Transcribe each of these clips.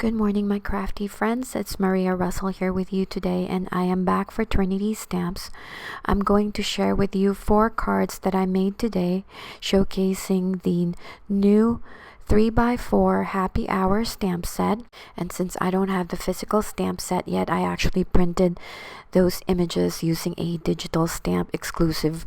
Good morning, my crafty friends. It's Maria Russell here with you today, and I am back for Trinity stamps. I'm going to share with you 4 cards that I made today, showcasing the new 3x4 Happy Hour stamp set. And since I don't have the physical stamp set yet, I actually printed those images using a digital stamp exclusive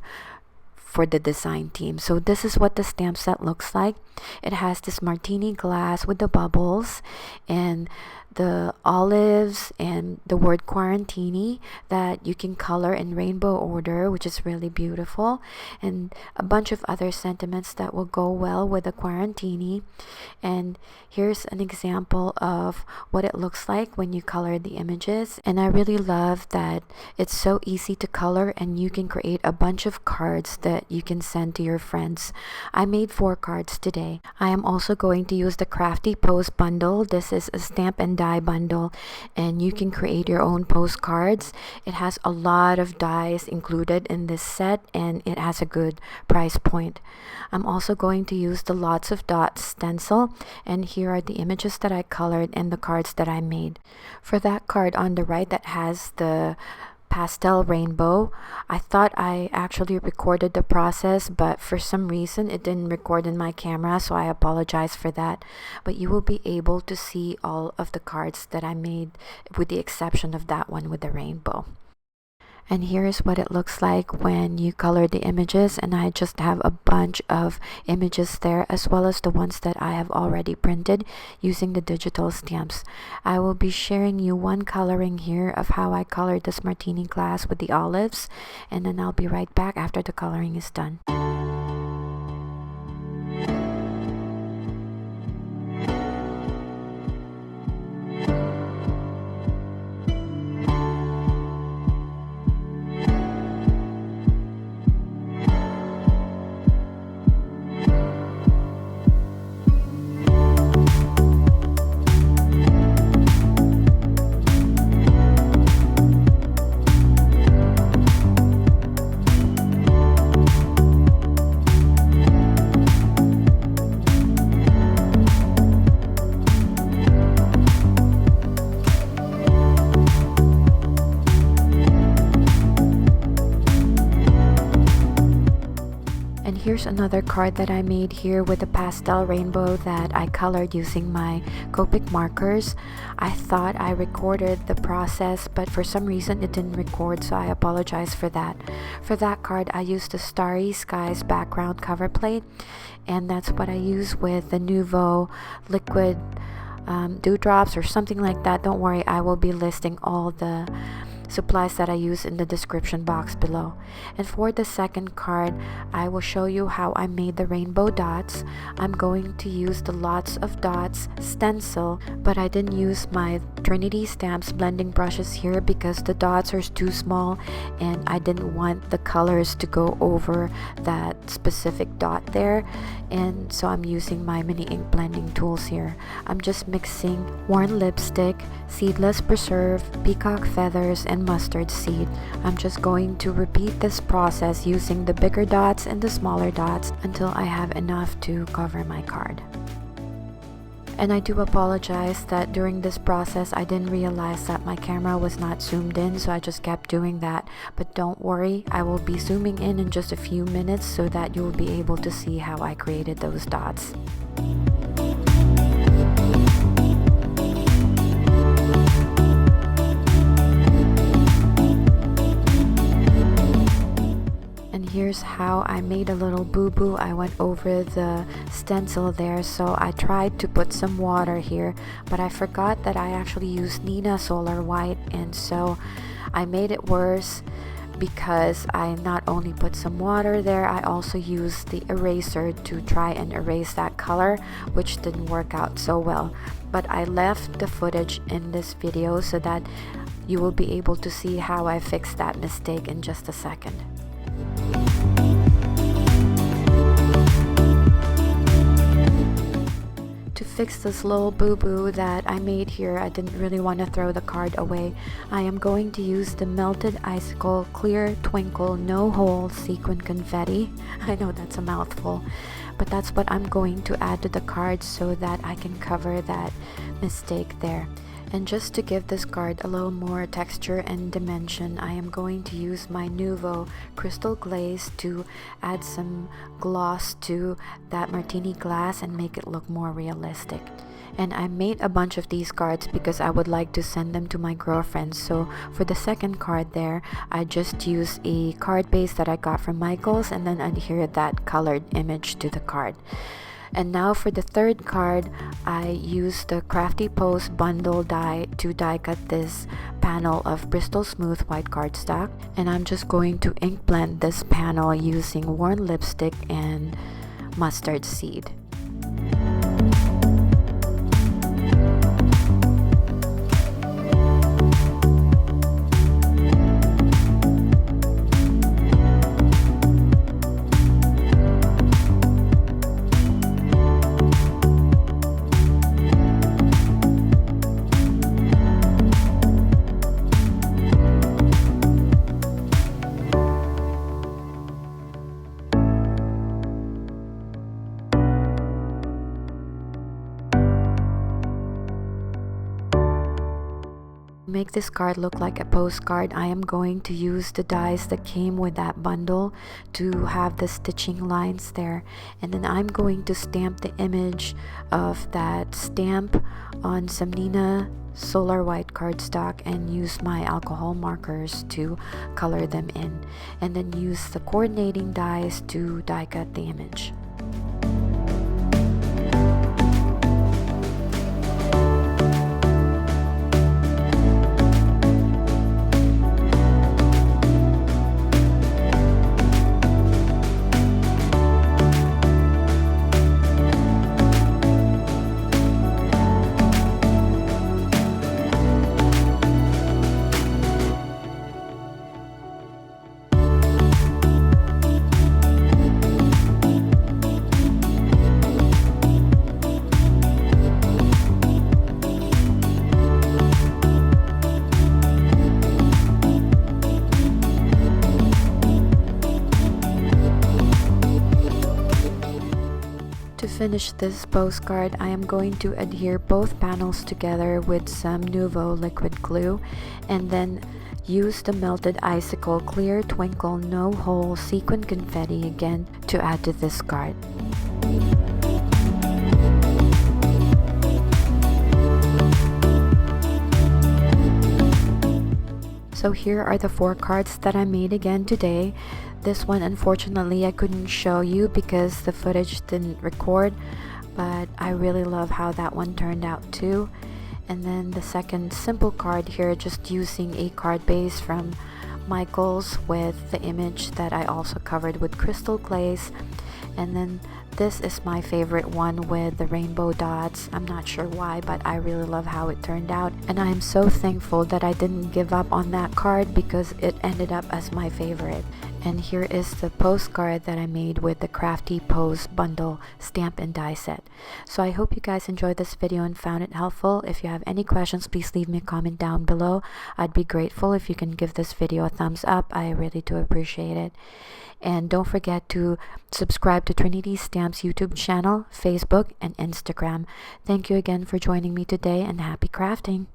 for the design team. So this is what the stamp set looks like. It has this martini glass with the bubbles and the olives and the word quarantini that you can color in rainbow order, which is really beautiful, and a bunch of other sentiments that will go well with the quarantini. And here's an example of what it looks like when you color the images. And I really love that it's so easy to color and you can create a bunch of cards that you can send to your friends. I made 4 cards today. I am also going to use the Crafty Post bundle. This is a stamp and die bundle, and you can create your own postcards. It has a lot of dies included in this set, and it has a good price point. I'm also going to use the Lots of Dots stencil, and here are the images that I colored and the cards that I made. For that card on the right that has the pastel rainbow, I thought I actually recorded the process, but for some reason it didn't record in my camera, so I apologize for that. But you will be able to see all of the cards that I made, with the exception of that one with the rainbow. And here's what it looks like when you color the images, and I just have a bunch of images there, as well as the ones that I have already printed using the digital stamps. I will be sharing you one coloring here of how I colored this martini glass with the olives, and then I'll be right back after the coloring is done. Here's another card that I made here with a pastel rainbow that I colored using my Copic markers. I thought I recorded the process, but for some reason it didn't record, so I apologize for that. For that card, I used the Starry Skies background cover plate, and that's what I use with the Nuvo liquid dewdrops or something like that. Don't worry, I will be listing all the supplies that I use in the description box below. And for the second card, I will show you how I made the rainbow dots. I'm going to use the Lots of Dots stencil, but I didn't use my Trinity stamps blending brushes here because the dots are too small and I didn't want the colors to go over that specific dot there, and so I'm using my mini ink blending tools here. I'm just mixing worn lipstick, seedless preserve, peacock feathers, and mustard seed. I'm just going to repeat this process using the bigger dots and the smaller dots until I have enough to cover my card. And I do apologize that during this process I didn't realize that my camera was not zoomed in, so I just kept doing that. But don't worry, I will be zooming in just a few minutes so that you will be able to see how I created those dots. Here's how I made a little boo-boo. I went over the stencil there, so I tried to put some water here, but I forgot that I actually used Nina Solar White, and so I made it worse because I not only put some water there, I also used the eraser to try and erase that color, which didn't work out so well. But I left the footage in this video so that you will be able to see how I fixed that mistake in just a second. To fix this little boo-boo that I made here, I didn't really want to throw the card away. I am going to use the Melted Icicle Clear Twinkle No Hole Sequin Confetti. I know that's a mouthful, but that's what I'm going to add to the card so that I can cover that mistake there. And just to give this card a little more texture and dimension, I am going to use my Nuvo Crystal Glaze to add some gloss to that martini glass and make it look more realistic. And I made a bunch of these cards because I would like to send them to my girlfriends. So for the second card there, I just used a card base that I got from Michaels and then adhered that colored image to the card. And now for the third card, I used the Crafty Post bundle die to die cut this panel of Bristol Smooth white cardstock. And I'm just going to ink blend this panel using worn lipstick and mustard seed. Make this card look like a postcard, I am going to use the dies that came with that bundle to have the stitching lines there, and then I'm going to stamp the image of that stamp on some Nina Solar white cardstock and use my alcohol markers to color them in, and then use the coordinating dies to die cut the image. To finish this postcard, I am going to adhere both panels together with some Nuvo liquid glue and then use the Melted Icicle Clear Twinkle No Hole Sequin Confetti again to add to this card. So here are the 4 cards that I made again today. This one unfortunately I couldn't show you because the footage didn't record, but I really love how that one turned out too. And then the second simple card here, just using a card base from Michaels with the image that I also covered with crystal glaze. And then this is my favorite one with the rainbow dots. I'm not sure why, but I really love how it turned out, and I am so thankful that I didn't give up on that card because it ended up as my favorite. And here is the postcard that I made with the Crafty Post bundle stamp and die set. So I hope you guys enjoyed this video and found it helpful. If you have any questions, please leave me a comment down below. I'd be grateful if you can give this video a thumbs up. I really do appreciate it. And don't forget to subscribe to Trinity Stamps YouTube channel, Facebook, and Instagram. Thank you again for joining me today, and happy crafting!